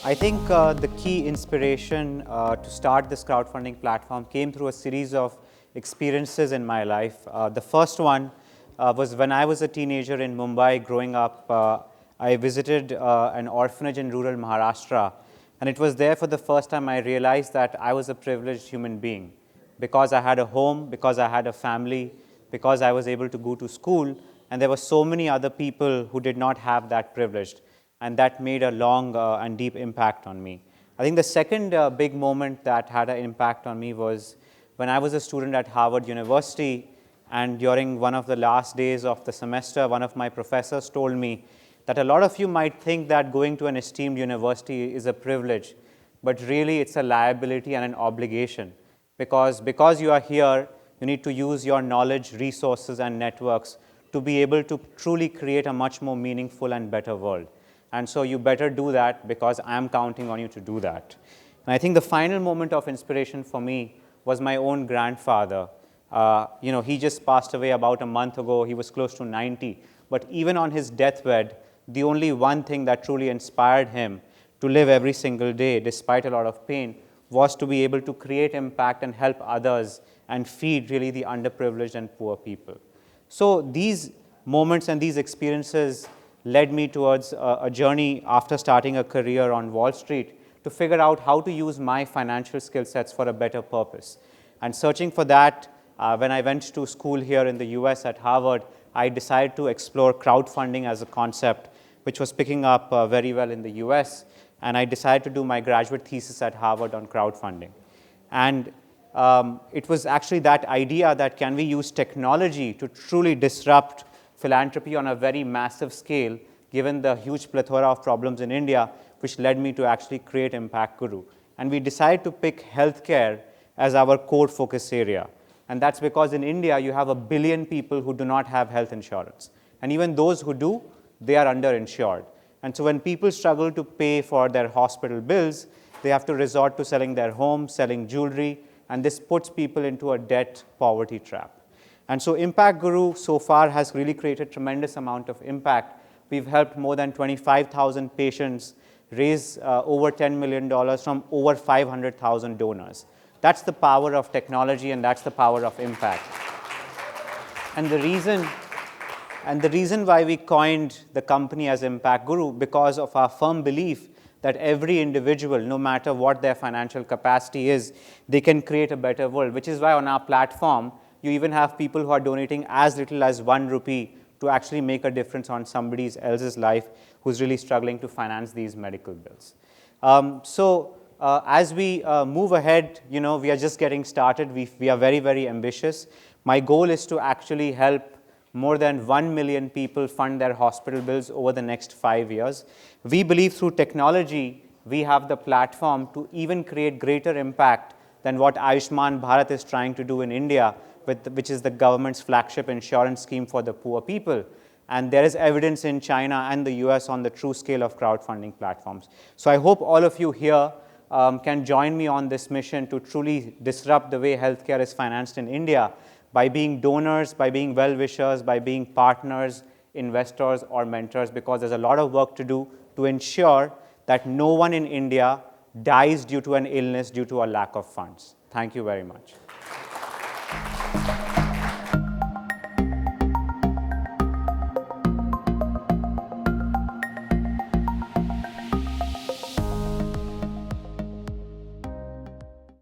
I think the key inspiration to start this crowdfunding platform came through a series of experiences in my life. The first one was when I was a teenager in Mumbai growing up. I visited an orphanage in rural Maharashtra, and it was there for the first time I realized that I was a privileged human being because I had a home, because I had a family, because I was able to go to school, and there were so many other people who did not have that privilege. And that made a long and deep impact on me. I think the second big moment that had an impact on me was when I was a student at Harvard University, and during one of the last days of the semester, one of my professors told me that a lot of you might think that going to an esteemed university is a privilege, but really it's a liability and an obligation. Because you are here, you need to use your knowledge, resources, and networks to be able to truly create a much more meaningful and better world. And so you better do that because I'm counting on you to do that. And I think the final moment of inspiration for me was my own grandfather. He just passed away about a month ago. He was close to 90. But even on his deathbed, the only one thing that truly inspired him to live every single day, despite a lot of pain, was to be able to create impact and help others and feed really the underprivileged and poor people. So these moments and these experiences led me towards a journey after starting a career on Wall Street to figure out how to use my financial skill sets for a better purpose. And searching for that, when I went to school here in the US at Harvard, I decided to explore crowdfunding as a concept, which was picking up very well in the US. And I decided to do my graduate thesis at Harvard on crowdfunding. And it was actually that idea that can we use technology to truly disrupt philanthropy on a very massive scale, given the huge plethora of problems in India, which led me to actually create Impact Guru. And we decided to pick healthcare as our core focus area. And that's because in India, you have 1 billion people who do not have health insurance. And even those who do, they are underinsured. And so when people struggle to pay for their hospital bills, they have to resort to selling their homes, selling jewelry, and this puts people into a debt poverty trap. And so Impact Guru so far has really created tremendous amount of impact. We've helped more than 25,000 patients raise over $10 million from over 500,000 donors. That's the power of technology, and that's the power of impact. And the reason why we coined the company as Impact Guru, because of our firm belief that every individual, no matter what their financial capacity is, they can create a better world, which is why on our platform, you even have people who are donating as little as 1 rupee to actually make a difference on somebody else's life who's really struggling to finance these medical bills. As we move ahead, we are just getting started. We are very, very ambitious. My goal is to actually help more than 1 million people fund their hospital bills over the next 5 years. We believe through technology, we have the platform to even create greater impact than what Ayushman Bharat is trying to do in India, which is the government's flagship insurance scheme for the poor people. And there is evidence in China and the US on the true scale of crowdfunding platforms. So I hope all of you here can join me on this mission to truly disrupt the way healthcare is financed in India by being donors, by being well-wishers, by being partners, investors, or mentors, because there's a lot of work to do to ensure that no one in India dies due to an illness due to a lack of funds. Thank you very much.